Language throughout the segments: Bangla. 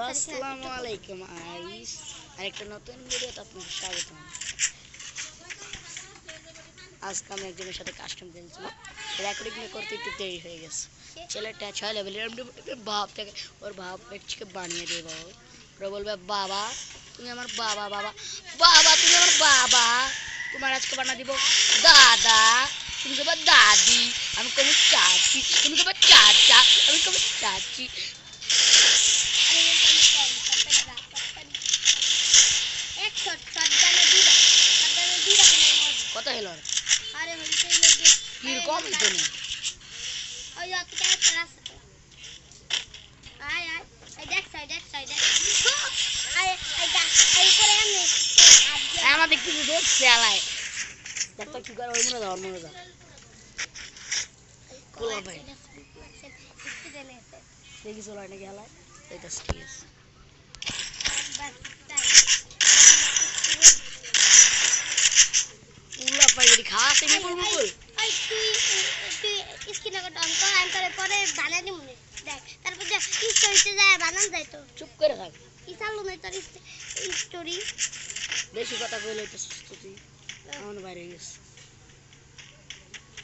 আসসালামু আলাইকুম আইস আরেকটা নতুন ভিডিওতে আপনাদের স্বাগতম। আজকে আমি একজনের সাথে কাস্টম খেলছিলাম, রেকর্ডিং করতে একটু দেরি হয়ে গেছে। ছেলেটা 6 লেভেলের ভাব থেকে ওর ভাব একটুকে বানিয়ে দিয়ে বাবা, ওরা বলবে বাবা তুমি আমার বাবা, বাবা বাবা তুমি আমার বাবা, তোমার আজকে বানা দিব দাদা, তুমি তোমার দাদি, আমি কবি চাচি, তুমি তোমার চাচা, আমি কবি চাচি। কত হলো কিরকম হইতো না আমার দেখতেছি চালায় দেখতো কি করে, ওই মনে যাও মনে যাও কোলা ভাই দেখি চলায় নাকি হেলায় এটা ঠিক আছে। উলা পাই যদি খাস এই মুকুল মুকুল ওই তুই স্ক্রিন রেকর্ড অন কর, আমি তোরে পরে বানাই দিমু দেখ, তারপর যে স্টোরিতে যায় বানান যায় তো চুপ করে থাক, কি চালু নাই তোর স্টোরি বেশি কথা কইলে তো তুই আমার বাইরে গেছ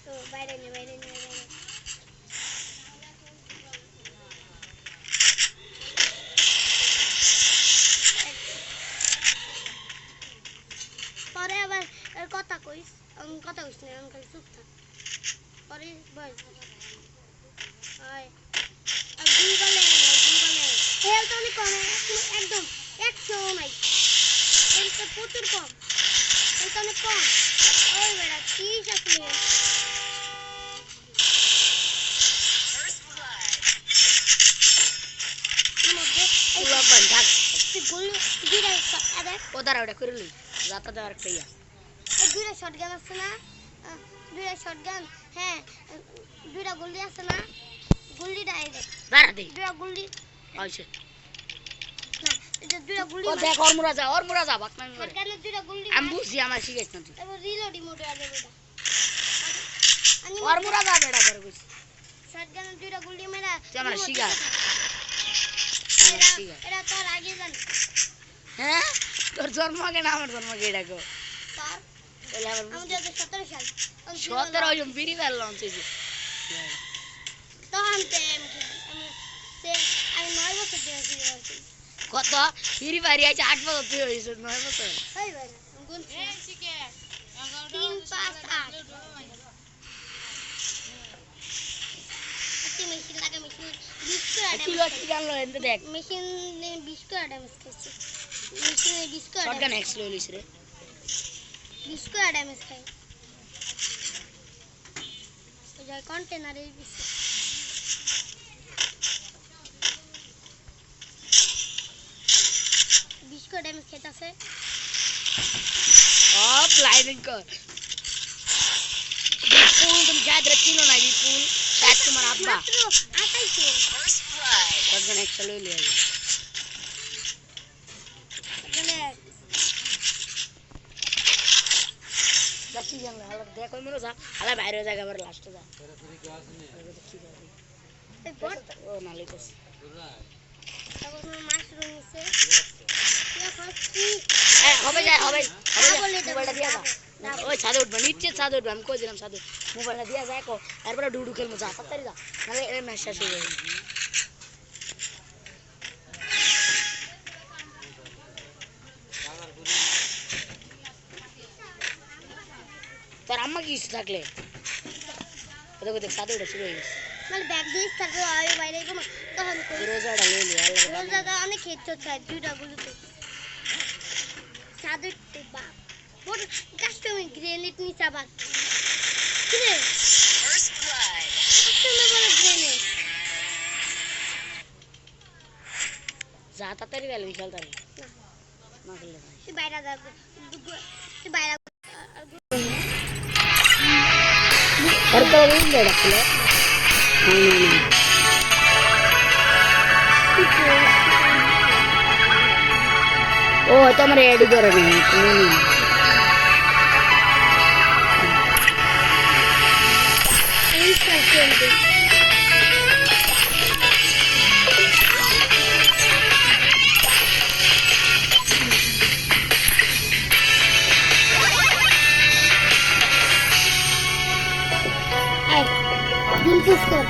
তো বাইরে নে পরে আবার কথা কইস না, আমি খালি চুপ থাক পরে বল আয় আর গুগলে হেল তো অনেক কম, একদম 100 নাই, এটা প্রচুর কম, এটা অনেক কম। ওই বেড়া কি আসলে দুইটা শটগান আছে না, দুইটা শটগান, হ্যাঁ দুইটা গুলি আছে না, গুলিটা এই দেখ দুইটা গুলি আইছে না, এটা দুইটা গুলি দেখ ওর মুরা যা বাক না শটগানের দুইটা গুলি আমি বুঝি আমার শিখাইছ না তুই এবার রিলোড মোডে আছে বেটা, আমি ওর মুরা যা বেটা করে কইছি শটগানের দুইটা গুলি মেরা তুই আমার শিখা এরা তোর আগে জান। হ্যাঁ তোর জন্ম আগে না আমার জন্ম আগে এটা কো তোর তাহলে আমার আমাদের 17 সাল 17 ওই বিড়ি ফেললাম তুই তখন আমি 9 বছর দিয়েছি কত ফিরি বাড়ি আছে 8 বছর তুই হইছিস 9 বছর এই ভাই গুণ 3 5 8 আচ্ছা মেশিন লাগা মেশিন 20 করে কি লটি গান লো এন্ড দেখ মেশিন 20 করে ড্যামেজ খাইছে, মেশিন 20 করে শটগান এক্স লইলিস রে 20 করে ড্যামেজ খাই ওই যে কন্টেনারে দিছে 20 করে ড্যামেজ খাইতাছে। অফ লাইনিং কর বিপুল তুমি যাদ রচিনো না বিপুল সাথ তোমার আব্বা মাত্র 28 শটগান এক্স লইলি আগে মানে দেখি জান হালা দেখ ওই মনে যা হালা বাইরে জায়গা আবার লাস্টে যা এই বট ও না লইতাছ তখন মাশরুম নিছে কি খাচ্ছি হবে মোবাইলটা দিয়া যা ওই ছাদে উঠবে নিচে ছাদে উঠবে আমি কই দিলাম ছাদে মোবাইলটা দিয়া যায় কো এরপরে ডুডু খেলবো যা তাড়াতাড়ি যা নালে এই ম্যাচ শেষ হয়ে যাবে। তোর আম্মা কি থাকলে ওদের দেখ ছাদে উঠে শুরু হয়ে গেছে মানে ব্যাগ দিয়ে থাকো আর বাইরে গো তখন রোজাটা লইলি রোজাটা অনেক খেতে চাই দুইটা গুলোতে সাদুতে বাপ বড় কাস্টমার গ্রেনেড নিচা বাদ কি রে কাস্টমার বলে গ্রেনেড যা তাড়াতাড়ি গেল বিশাল তাড়ি না খেললে তুই বাইরে যা তুই বাইরে করতে হবে রাখলে ও তো আমার এডি করে নেই তুমি চুজ কর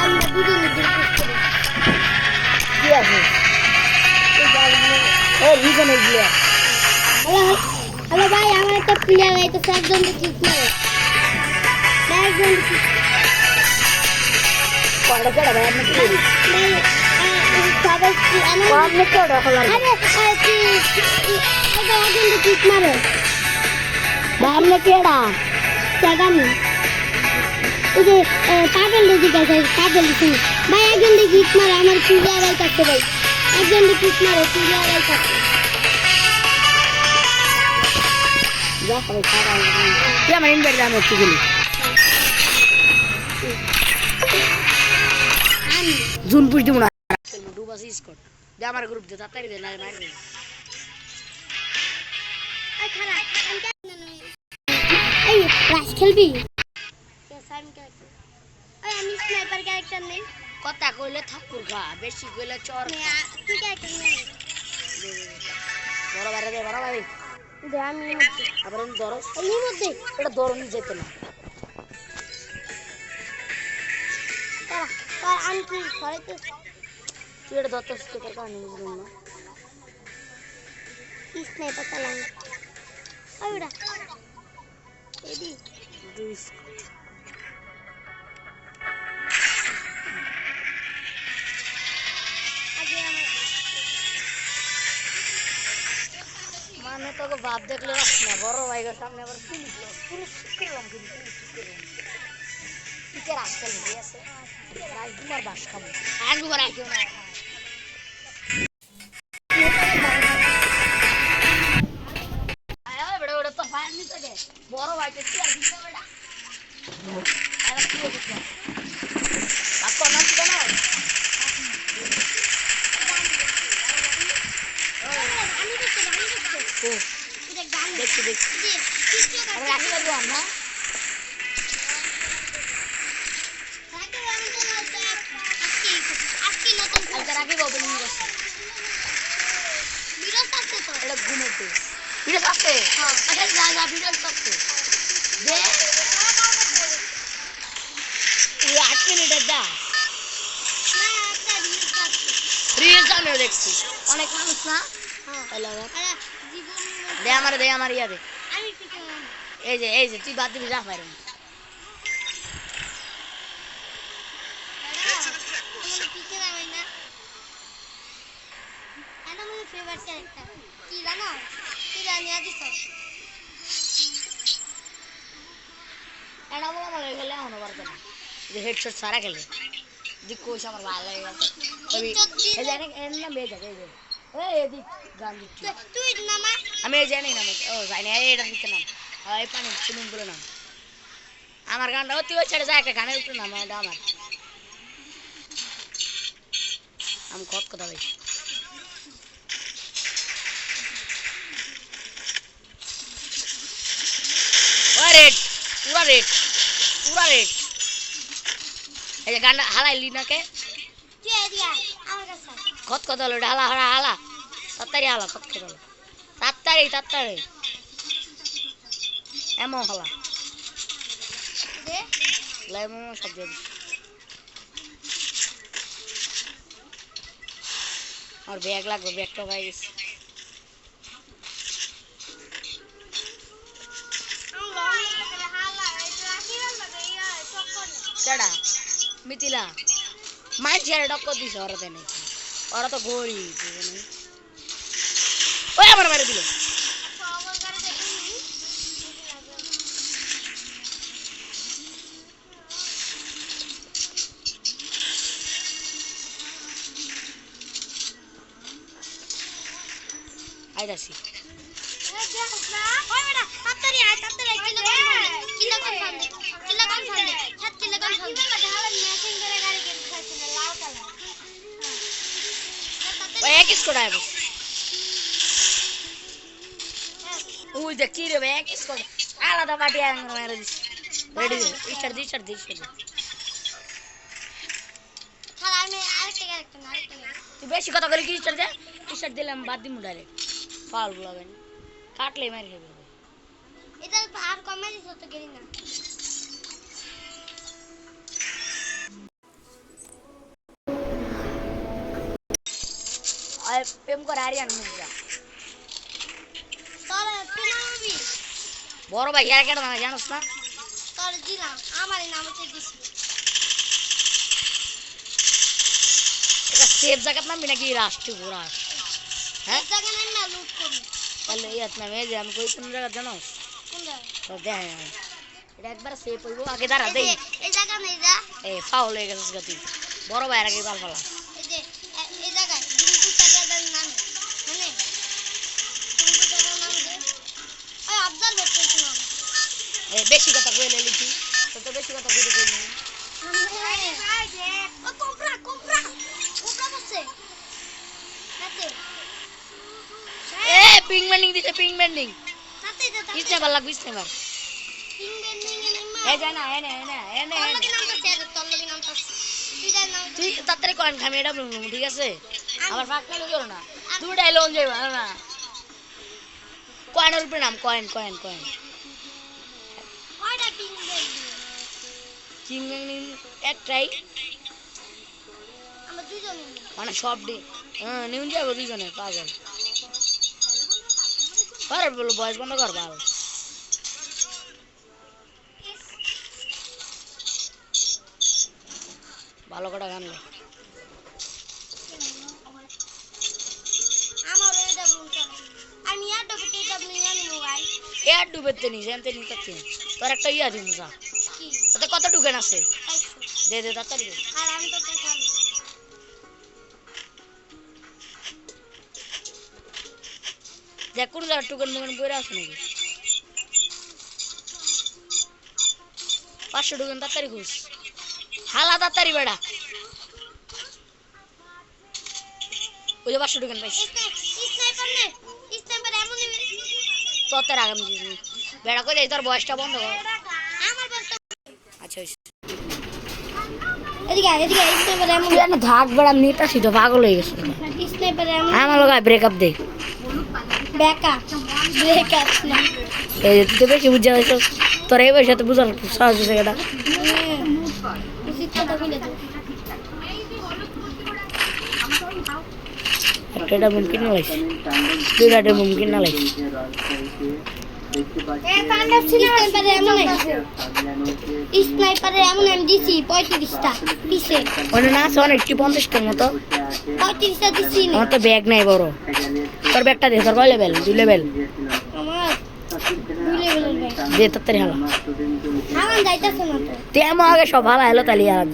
আমরা দুজনে দিন চুজ করি কি আছে ও রিজন এগুলো হ্যালো হ্যালো ভাই আমার একটা প্লেয়ার আইতেছে একজন কিক মারে একজন কিক কয়টা কেডা ভাই আপনি কি ভাই সবাই কি আপনি কেডা হলার আরে কি একজন কিক মারে ভাই আপনি কেডা জাগামি ওই যে পাগল দিকে আছে পাগল দিকে ভাই একজন কিক মারে আমার প্লেয়ার আইতাছে ভাই একজন কিক মারে প্লেয়ার আইতাছে যা করে খাওয়া কি আমার ইনভাইট দাম একটু গেলি জুন পুষ দিব না ডুবাস স্কট দে আমার গ্রুপ দে তাড়াতাড়ি দে না মার দে এই খারা এই রাশ খেলবি আমি স্নাইপার ক্যারেক্টার নেই কথা কইলে থাপ্পড় খা বেশি কইলে চর খা তুই ক্যারেক্টার নেই বড় বাইরে দে বড় বাইরে দে আমি আবার ধরো এই মধ্যে এটা ধরনি যেত না তার আন্টি সরাইতে তুই এটা ধরতে তোর কারণে বুঝলাম না স্নাইপার চালান ওইটা এডি দুই আগে আমার মানে তোকে ভাব দেখলে রাখছি না বড় ভাইয়ের সামনে আবার পুলিশ পুলিশ করলাম কিন্তু পুলিশ করলাম টিকের আজকাল হয়ে আছে রাজকুমার বাস খাবো একবার কেউ না বড় ভাইকে কি আর দিতে বেটা আর কি করছিস বাক্য না কি না আমি দেখতে এটা গান দেখছি দেখছি আরে রাখি দেবো না আজকে রাখি দেবো তুমি এটা ঘুমোতে ভিডিও আসছে আচ্ছা যা যা ভিডিও আসছে দে ওই 8 মিনিটের দা রিলস আমিও দেখছি অনেক মানুষ না দে আমার ইয়া দে এই যে তুই বাদ দিবি যা পারেন কি জানো কি জানি আজ এটা বলা মনে হয়ে গেলে এখনো পারতো না যে হেডশট সারা খেলে যে কোচ আমার ভালো লাগে গেছে এই জানি এর নাম বেয়ে থাকে এই যে এদিক গান দিচ্ছি তুই নামা আমি এই জানি না ও জানি এটা দিতে নাম এই পানি সুইমিং পুলে নাম আমার গানটা অতি ওই ছেড়ে যায় একটা গানের উপরে নাম এটা আমার আমি কত কথা ভাই রেড পুরা রেড এই যে গানটা হালাইলি নাকে তুই এদিকে আমার কাছে কত কথা হলো হালা তাড়াতাড়ি হালা কত কথা হলো তাড়াতাড়ি এমন হালা দে লেমন সব দিয়ে আর ব্যাগ লাগবে ব্যাগটা পাই গেছে কেডা মিথিলা মাইর ছেড়ে টক্কর দিছে ওরা দেয় নাকি ওরা তো গরিব ওই আমার মেরে দিল আইতাছি এক স্কোর আইব ওই দেখ কি রে এক স্কোর আলাদা পার্টি মেরে দিস রেডি স্টার্ট দিস তুই বেশি কথা করে কি স্টার্ট দিলাম বাদ দিমু ডাইরেক্ট ফাউল বলাবেন কাটলে মারি খাবে এটা আর কমে দিছ তো গেলি না আর প্রেম করে আরিয়ান মির্জা তোর তুই নামবি বড় ভাই ইয়ার কেটে না জানোস না তোর দিলাম আমারই নামতে দিছি এটা সেফ জায়গার নামবি নাকি রাষ্ট্রীয় ঘোরাস হ্যাঁ এক জায়গা নাই না লুট করি তাহলে ইয়াত নামে এই যে আমি কই কোন জায়গা জানোস কোন জায়গা তো দেখ এটা একবার সেফ হইব আগে দাঁড়া দেই এই জায়গা নেই যা এই ফাউল হয়ে গেছিস গতি বড় ভাইয়ের আগে বাল ফালা এই যে এই জায়গায় দুটো চারটার নাম মানে দুটো চারটার নাম দে ওই অবজার্ভ করতে নাম এই বেশি কথা কইলে লিখি তো বেশি কথা কইতে কইনি ও কোবরা কোবরা কোবরা বসে নাতে এ পিং বেন্ডিং দিছে পিং বেন্ডিং নাতে যা ইসনে ভাল লাগবে ইসনে ভাল তিন দিন নিয়ে মা এই যায় না এনে এনে এনে তোর লাগি নামটা শেয়ার তোর লাগি নামটা তুই যাই নাম তুই তাড়াতাড়ি কয়েন খামি এটা বলবো ঠিক আছে আমার ফাঁকা লোক না দুটাই লোন যাইবা না কয়েনের উপরে নাম কয়েন কয়েন কয়েন ওইটা পিন দে কিং বেন্ডিং একটাই আমরা দুজন নিব মানে সব ডি নিউন যাবো দুজনে পাগল পারে বলো বয়স বন্ধ কর ভালো ভালো করে গান লে আমার ওইটা বলতে আমি আর ডবল ডাবল নিয়ে নিব ভাই এর ডুবেতে নি জানতে নি তাতে তোর একটা ইয়া দিন যা কি তাতে কত ডুবেন আছে 500 দে দে তাড়াতাড়ি দে আর আমি তো খালি দেখ কোন জায়গা টুকেন মুকেন বইরা আছে নাকি 500 টুকেন তাড়াতাড়ি খুঁজ হালা তাড়াতাড়ি বেড়া ওই যে 500 টুকেন পাইছি স্নাইপার নে স্নাইপার এমন তোর আগামী দিন বেড়া করে তোর বয়সটা বন্ধ কর আমার বলতে আচ্ছা এদিকে স্নাইপার এমন তুই না থাক বেড়া নেতা ছিল পাগল হয়ে গেছে স্নাইপার এমন আমার লোক ব্রেকআপ দে ব্যাকআপ ব্রেকআপ না এই তুই তো বেশি বুঝা হয়েছ তোর এই বয়সে তো বুঝার সহজ হয়েছে এটা উচিত কথা বলে তো একটা মুমকিন না লাগছে দুইটা মুমকিন না লাগছে স্নাইপার এমন স্নাইপার এমন আমি দিছি 35টা পিছে ওটা না শোন 50টার মতো 35টা দিছি না আমার তো ব্যাগ নাই বড় তোর ব্যাগটা দে তোর কয় লেভেল 2 লেভেল আমার দুই লেভেলের ব্যাগ দে তাড়াতাড়ি হালা আমার যাইতাছে না তো তে আমার আগে সব হালা এলো তালি আর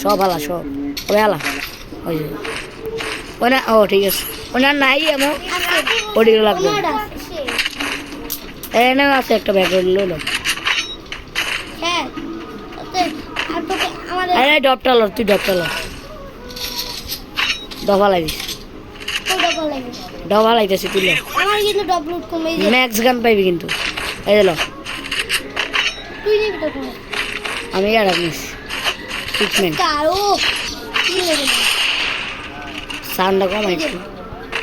সব হালা সব ওই হালা ওই যে। ওনা ও ঠিক আছে ওনার নাই এমন ওডি লাগবে এনে আছে একটা ব্যাগ লইলো হ্যাঁ আর তোকে আমাদের আরে ডপটাল তুই ডপটাল ডবা লাগিস ডবল লাগে ডবা লাইতেছি তুই আমার কিন্তু ডবল কমে যায় ম্যাক্স গান পাইবি কিন্তু এই দিল তুই নিবি তো কোনো আমি আর মিস ট্রিটমেন্ট কারো কি নেবে সাউন্ডটা কম আছে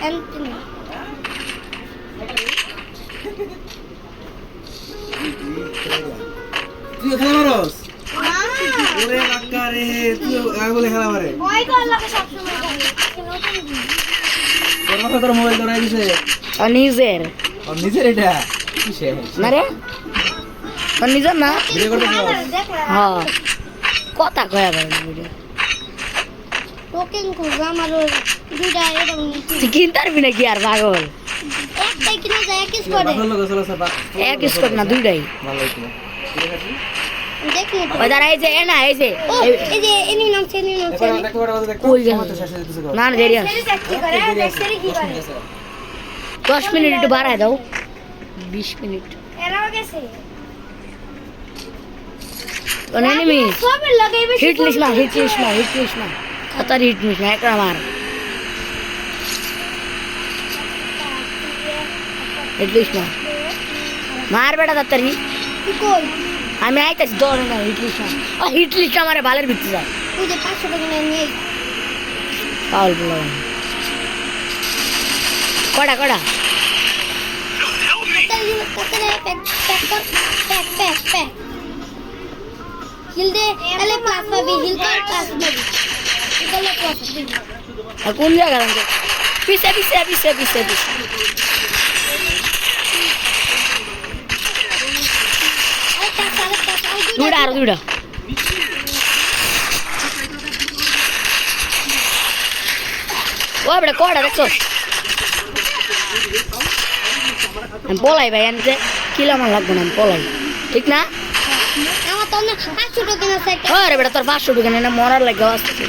এন্টনি তুই খেলা মারস ওরে বাক্কা রে তুই আগে বলে খেলা মারে ওই কল লাগে সব সময় তোর মাথা তোর মোবাইল ধরে দিছে আর নিজের আর নিজের এটা কিসে না রে আর নিজের না ভিডিও করতে দেখ হ্যাঁ কথা কয়া ভাই ভিডিও টোকেন খুব আমার দুইটা এরকম নিচে তুই কিনতে পারবি নাকি আর পাগল একটাই কিনা যায় এক স্কোয়াডে বাদল লোক চলে স্যার এক স্কোর না দুইটাই ভালো হইতো ঠিক আছে দেখি ওই দাঁড়া এই যে এ না এই যে ও এই যে এনি নাম চেনি নাম দেখো চেনি দেখো কথা দেখো কই গেল? আমার তো শেষ হয়ে দিতেছে না না দেরি আছে কি করে দেখছেন কি করে 10 মিনিট একটু বাড়ায় দাও 20 মিনিট এরাও গেছে কোন এনিমি সবে লাগাইবে হিট লিস্ট না খাতার হিট লিস্ট না একটা মার হিট লিস্ট না মার বেটা তাড়াতাড়ি কি কই আমি আইতাছি দৌড় না হিট লিস্ট আমারে ভালের ভিতরে যায় ওই যে 500 টাকা নিয়ে পাউল বলো কড়া প্যাক হিল দে তাহলে ক্লাস পাবি হিল কর ক্লাস পাবি তাহলে ক্লাস পাবি আর কোন জায়গা রাখবে পিছে পিছে পিছে পিছে পিছে দুইটা আর দুইটা ও বেটা কটা দেখছো আমি পলাই ভাই আনতে কিলো আমার লাগবে না আমি পলাই ঠিক না আমার তো না 500 টাকা না সাইকেল আরে বেটা তোর 500 টাকা না মরার লাগে আসছে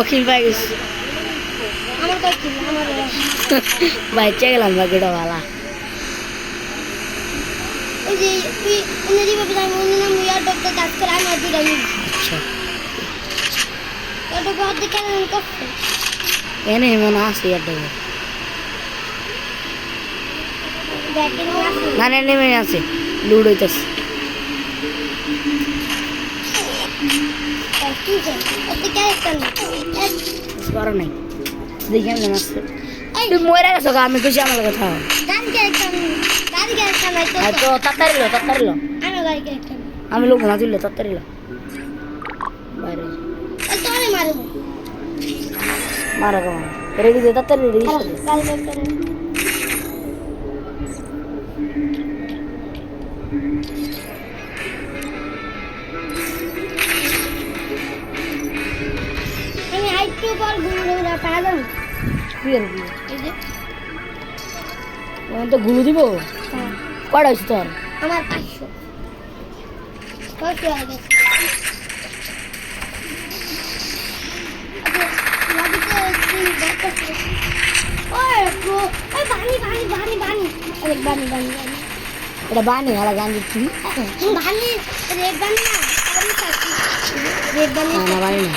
অখিল ভাই আমার তো কি আমার ভাই চেগলাম বাকিটা ভালা ওই যে তুই উনি দিবে আমি উনি নাম ইয়ার ডক্টর কাজ করে আমি দুইটা নিই আচ্ছা ওটা বহুত দিকে আমি করতে এনে মনে আছে এটা দেখেন না না না নেমে আছে লুড হইতাছে কি যে ওটা কে করতে বড় নাই দেখি আমি আছে তুই মরে গেছো গা আমি খুশি আমার কথা গাড়ি কে নাই তো আর তো তাড়াতাড়ি লো আমি গাড়ি কে একটা আমি লোক না দিলে তাড়াতাড়ি লো বাইরে এই তো আমি মারবো মারা গো রেডি দে তাড়াতাড়ি রেডি গাড়ি কে একটা আমি আইটু পর ঘুরে পাগল কি আর কি এই যে তো গুলো দিব হ্যাঁ কটা হইছে তোর আমার 500 কত আগে এটা বানি হালা গান দিচ্ছি না বানি না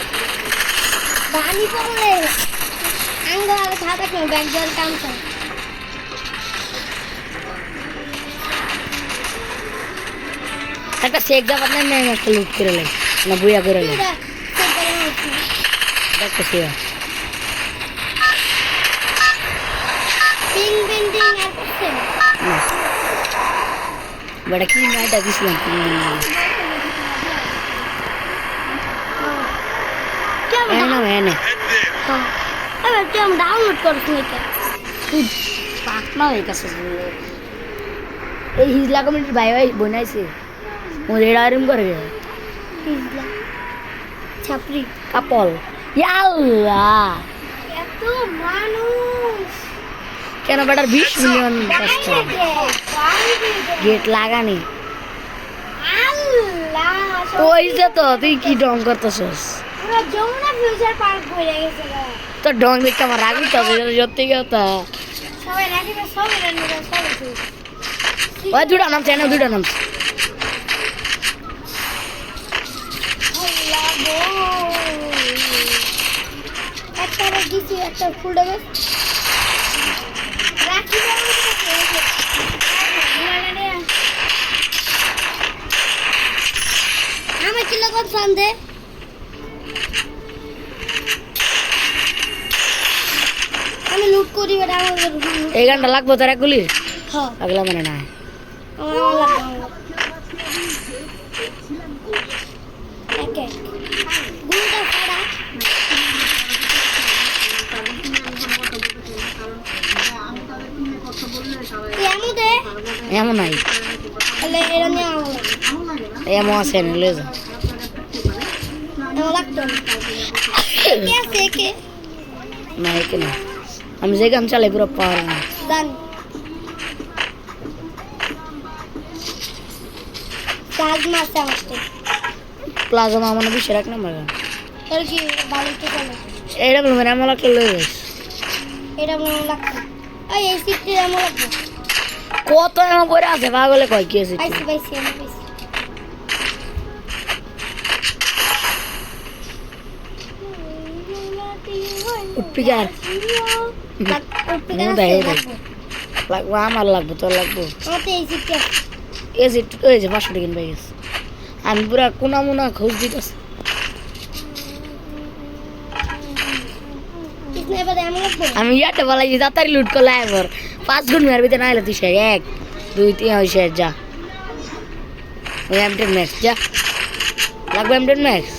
একটা শেখ যাবার না মেয়ে একটা লুট করে লাই না বুয়া করে লাই দেখো সে বড় কি নাইটা দিছিলাম এনে ডাউনলোড করছি তুই পাকনা হয়ে গেছে এই হিজলা কমিটির ভাই ভাই বানাইছে ওদের এরাম করে ছাপরি কাপল ইয়াল্লা এত মানুষ কেন বেটার 20 মিলিয়ন গেট লাগানি আল্লাহ ওই যে তো তুই কি ডং করতেছস পুরো যমুনা ফিউচার পার্ক হয়ে গেছে তো ডং দেখতে আমার রাগ তো সত্যি কথা সবাই রাখিবে সবাই রাখিবে সবাই ওই দুটা নাম চাই না দুটা নাম একটা দিছি একটা ফুল দেবে রাখি আমি কিলো কম সন্ধে আমি লুট করি বেটা আমার এই গানটা লাগবো তোর একগুলি হ্যাঁ আগলা মানে না আমার লাগবে একে গুড়টা সারা এমন দে এমন নাই তাহলে এরা নিয়ে আমার এমন আছে না লয়ে যা আমার লাগতো কে আছে কে না একে না আমি যে গান চালাই পুরো পাওয়ার না জানি কাজ মারছে আমাকে প্লাজা মামা না বিশে রাখ নাম্বার গান তোর কি ভালো তো চলে এইটা বলবেন আমার লাগলে লয়ে যাস এটা মনে লাগতো এই সিটটি আমার লাগবে কত এমন করে আছে পাগলে কয় কি আছে পাইছি পাইছি আমি পাইছি উৎপিকার লাগবো আমার লাগবো তোর লাগবো এই সিটটি এই যে ওই যে 500 টাকা পাই গেছে আমি পুরা কোনা মোনা খোঁজ দিতেছি স্নাইপার আমার লাগবে আমি ইয়াতে বলাই যে তাড়াতাড়ি লুট করলে এবার 5 গুণ মারবি তো না হলে তুই শেষ 1 2 3 হই শেষ যা ওই এমটেন ম্যাক্স যা লাগবে এমটেন ম্যাক্স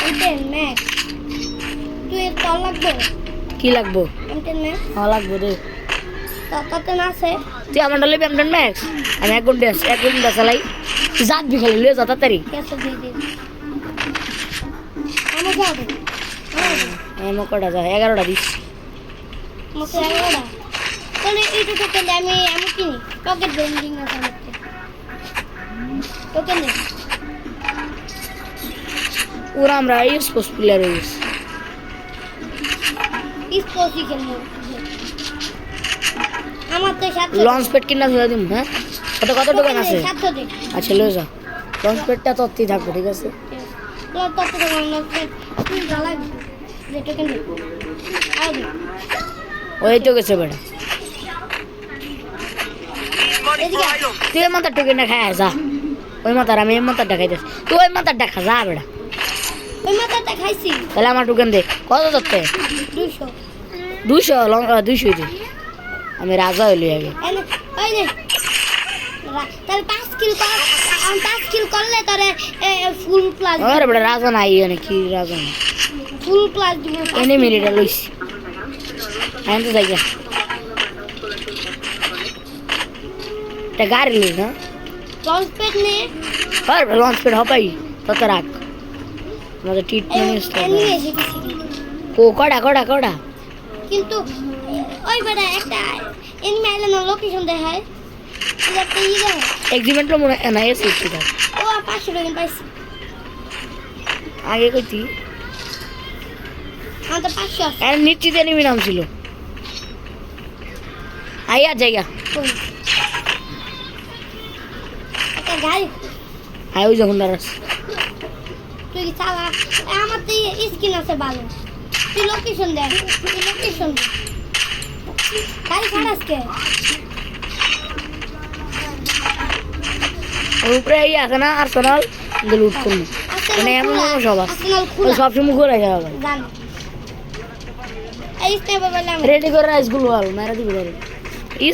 এটা ম্যাক্স তুই তোর লাগবে কি লাগবো ইন্টারনেট হ্যাঁ লাগবো রে তাতে না আছে তুই আমার ডলে ব্যামডন ম্যাক্স আমি 1 ঘন্টা চালাই জাত বিখালি লিয়ে যা তাড়াতাড়ি কেসে দিয়ে দিই আমার যাবে আমার কটা যা 11টা দিস মুখে লাগা তাহলে এইটুকু তেলে আমি কিনি পকেট বেন্ডিং আছে আমাকে ওকে নে ওরা আমরা স্পোর্টস প্লেয়ার হয়ে গেছি স্পোর্টস খেলবো আমার তো সাথে লঞ্চ প্যাড কিনা ধরে দিম হ্যাঁ কত দোকান আছে সাথে দে আচ্ছা লয়ে যা লঞ্চ প্যাডটা তত্ত্বই থাকবে ঠিক আছে তো তত না তুই জ্বালা যেটা কেন আরে ওই তো গেছে বেটা এদিকে তুই ওই মাথার টুকে না খায় যা ওই মাথার আমি এই মাথারটা খাইতেছি তুই ওই মাথারটা খা যা বেটা ওই মাথাটা খাইছি তাহলে আমার টুকেন দে কত ধরতে 200 200 দে আমি রাজা হইলি আগে এনে ওই নে তাহলে 5 কিলো কর আমি 5 কিলো করলে তারে ফুল প্লাস আরে বেটা রাজা নাই এনে কি রাজা নাই ফুল প্লাস দিব এনে মিনিটে লইছি আমি তো যাই এটা গাড়ি লই না লঞ্চ প্যাড নে আর লঞ্চ প্যাড হপাই তত রাখ আমাদের ট্রিটমেন্ট এমনি এসে গেছি ও কড়া কিন্তু ওই বেটা একটা এনিমি আইল্যান্ড লোকেশন দেখায় এটা একটা ই দেখায় এগ্রিমেন্ট লো মনে না এসে কি দাও ও 500 টাকা পাইছি আগে কইতি আমার তো 500 আছে আর নিশ্চিত এনিমি নাম ছিল আইয়া জায়গা কই একটা গাড়ি আই ওই যখন দাঁড়াস তুই কি চালা আমার তো স্কিন আছে ভালো তুই লোকেশন দে গাড়ি খারাপ কে ওর উপরে এই আছে না আর্সেনাল লুট করবো মানে এমন সব আছে আর্সেনাল খোলা সব সময় ঘুরে যাবে জানি এই স্নাইপার বলে আমি রেডি করে রাইসগুলো ভালো মেরা দিবি রে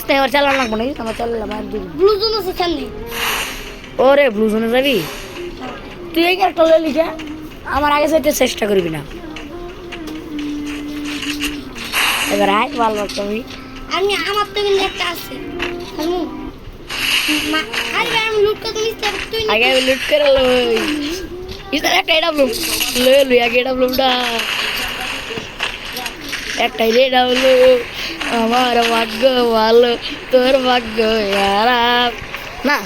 স্নাইপার চালান লাগবো না আমার চালালে মার দিবি ব্লু জোন আছে সামনে ওরে ব্লু জোনে যাবি তুই এই ক্যারেক্টার লই লিখা আমার আগে যাইতে চেষ্টা করবি না এবার আয় ভালো তুমি আমি আমার তো কিন্তু একটা আছে আরে আমি লুট করে তুমি তুই আগে আমি লুট করে লই ইস্তার একটা এটা ব্লুম লই আগে এটা ব্লুমটা একটাই রে ডাউলো আমার ভাগ্য ভালো তোর ভাগ্য খারাপ না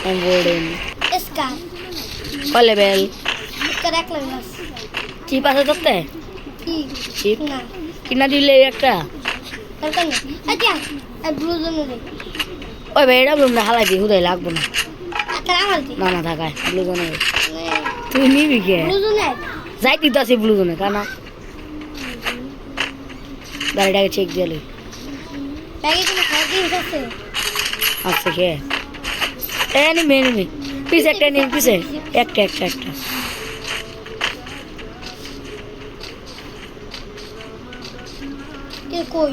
আমি বলছি স্কার কয় লেভেল স্কার এক লাগাস চিপ আছে তোতে কি চিপ না কিনা দিলে একটা দরকার নেই আচ্ছা আর ব্লু জোন রে ওই ভাই এটা ব্লুমটা হালাই দি হুদাই লাগবো না আচ্ছা আমার দি না থাকায় ব্লু জোনে তুই নিবি কে ব্লু জোন যাই দিতে আসি ব্লু জোনে কানা গাড়িটাকে চেক দিয়ে লই ব্যাগে কোনো খাওয়া জিনিস আছে আচ্ছা কে এনিমি পিছে একটা নিন পিছে একটা কে কই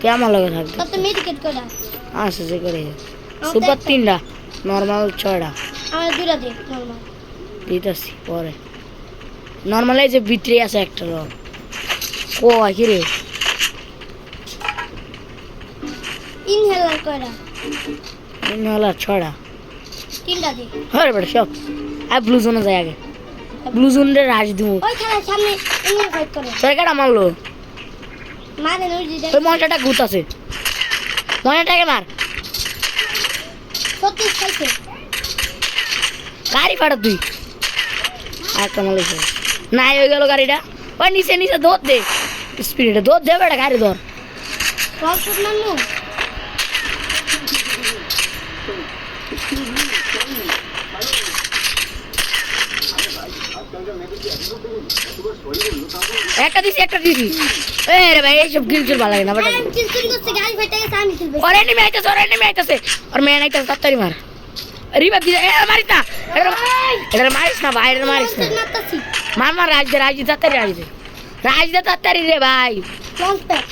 কে আমার লগে থাকবে কত মেডিকেট করা আচ্ছা যে করে সুপার 3টা নর্মাল 6টা আমার দুইটা দে নরমাল দিতেছি পরে নর্মাল এই যে ভিতরে আছে একটা রক ও কি রে ইনহেলার করা নর্মাল 6টা তিনটা দে হরে বড় সব আর ব্লু জোনে যায় আগে ব্লু জোনে রাজ দিমু ওই খেলার সামনে এনিমি ফাইট করে তোর কেডা মারলো মারে নই দি ওই মনটাটা গুত আছে মনটাকে মার সত্যি খাইছে গাড়ি ফাটা তুই আর কামাল হয়েছে না হয়ে গেল গাড়িটা ওই নিচে দৌড় দে স্পিডে দৌড় দে বেটা গাড়ি ধর রক্ত নামু একটা দিছি এ রে ভাই এইসব গিল চল ভালো লাগে না বেটা আমি কিল চুরি করতে গাড়ি ফাইটে গেছে আমি খেলবে और एनिमी आइताছে और मैं आइताছে তাড়াতাড়ি মার রিবা দি এ মারিস না এটা মারিস না ভাই এটা মারিস না মারতাছি মার রাজ দে তাড়াতাড়ি রে ভাই লঞ্চ প্যাড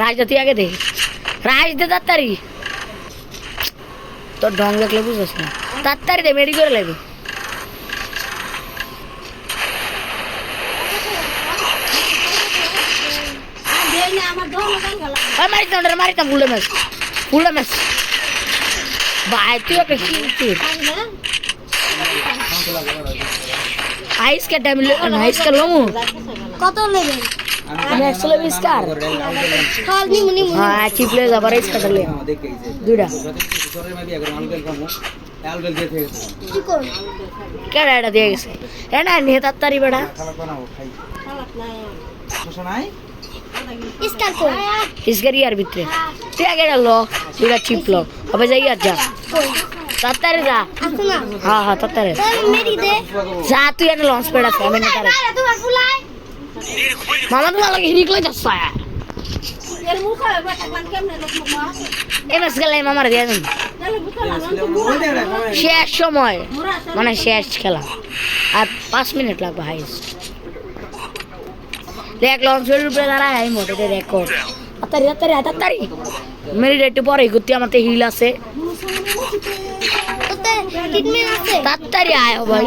রাজ দে তুই আগে দে রাজ দে তাড়াতাড়ি তোর ঢং দেখলে বুঝছিস না তাড়াতাড়ি দে মেডি করে লাগবে মারিতাম ফুল ম্যাচ ভাই তুই একটা কিনছিস আইস কে টাইম আইস কে লমু কত নেবেন আমি আসলে বিস্কার হল নিমু নিমু হ্যাঁ চিপলে যাবার আইস কাটলে দুইটা কি কর কেডা এটা দিয়ে গেছে এনা নিয়ে তাড়াতাড়ি বেড়া ইস্কার কর ইসগারি আর ভিতরে তুই আগে লো দুইটা চিপলো হবে যাই আর যা কই তাড়াতাড়ি যা আছে না হ্যাঁ তাড়াতাড়ি মেরি দে যা তুই এনে লঞ্চ পেড আছে আমি নেতারে তোমার ফুলাই মামা তো লাগে হিরিক লই যাস এর মুখ হবে বাটা কেমনে দেখবো এই মাস গেলে মামার দিয়ে দেন শেষ সময় মানে শেষ খেলা আর 5 মিনিট লাগবে হাইস্ট দেখ লঞ্চ পেড উপরে দাঁড়ায় এই মোটে রেকর্ড তাড়াতাড়ি মেরি একটু পরে ঘুরতে আমাতে হিল আছে তোতে ট্রিটমেন্ট আছে তাড়াতাড়ি আয় ভাই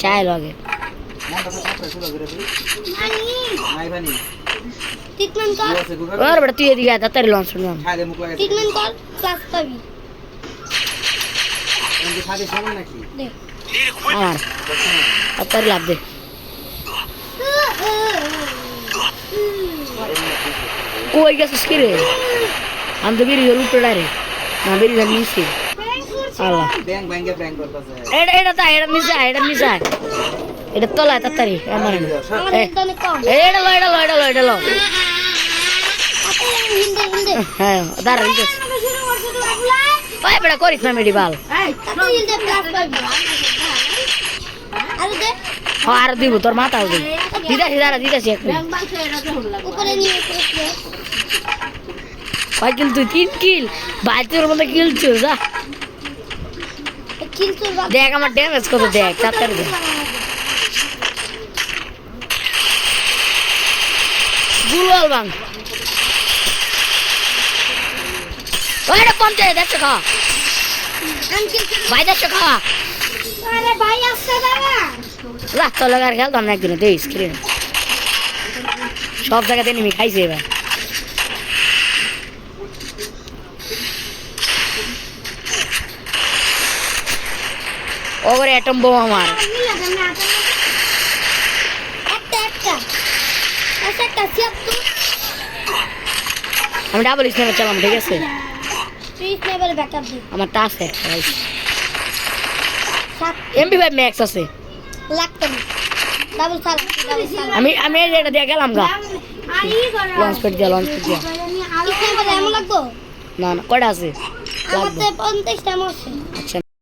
চাই লাগে ট্রিটমেন্ট কর ওর বড় তুই এদিকে আয়, তাড়াতাড়ি লঞ্চ পেড ট্রিটমেন্ট কর ক্লাস পাবি দে আমার তাড়াতাড়ি লাভ দে কই গেছিস কি রে আমি তো বেরিয়ে গেল উপরে ডাইরেক্ট না বেরিয়ে গেল নিচে আল্লাহ এটা নিচে এটা তলায় তাড়াতাড়ি আমার আমাদের এখানে কম এটা লো আপনি হিন্দে হিন্দে হ্যাঁ দাঁড়া ঠিক আছে শুরু করছে তোমার ফুলাই ওই বেটা করিস না মেডিবাল আপনি হিন্দে ক্লাস পাবি আর দে হ্যাঁ আর দিব তোর মাথাও দিব দিদাসি এখন উপরে নিয়ে ভাই কিল তুই 3 কিল ভাই তোর মধ্যে কিল ছিল যা কিল তোর বাপ দেখ আমার ড্যামেজ কত দেখ তাড়াতাড়ি দেখ গুলওয়াল বাং ওইটা পঞ্চে দেখছো খা ভাই দেখছো খা আরে ভাই আসছে দাদা রাখ তো লাগার খেলতাম না একদিনে দেই স্ক্রিন সব জায়গাতে নিমি খাইছে এবার ওরে অ্যাটম বোম আমার একটা সিয়াত্তর আমি ডাবল স্ন্যাপে চালাম ঠিক আছে প্লিজ নেবেল ব্যাকআপ দি আমার টাচ একটা MP5 ম্যাক্স আছে লাগতো না ডাবল সাল আমি এটা দিয়ে গেলাম গা লঞ্চ পেট দিয়া স্ন্যাপেল এমন লাগতো না কয়টা আছে আমার তো 50 টা আছে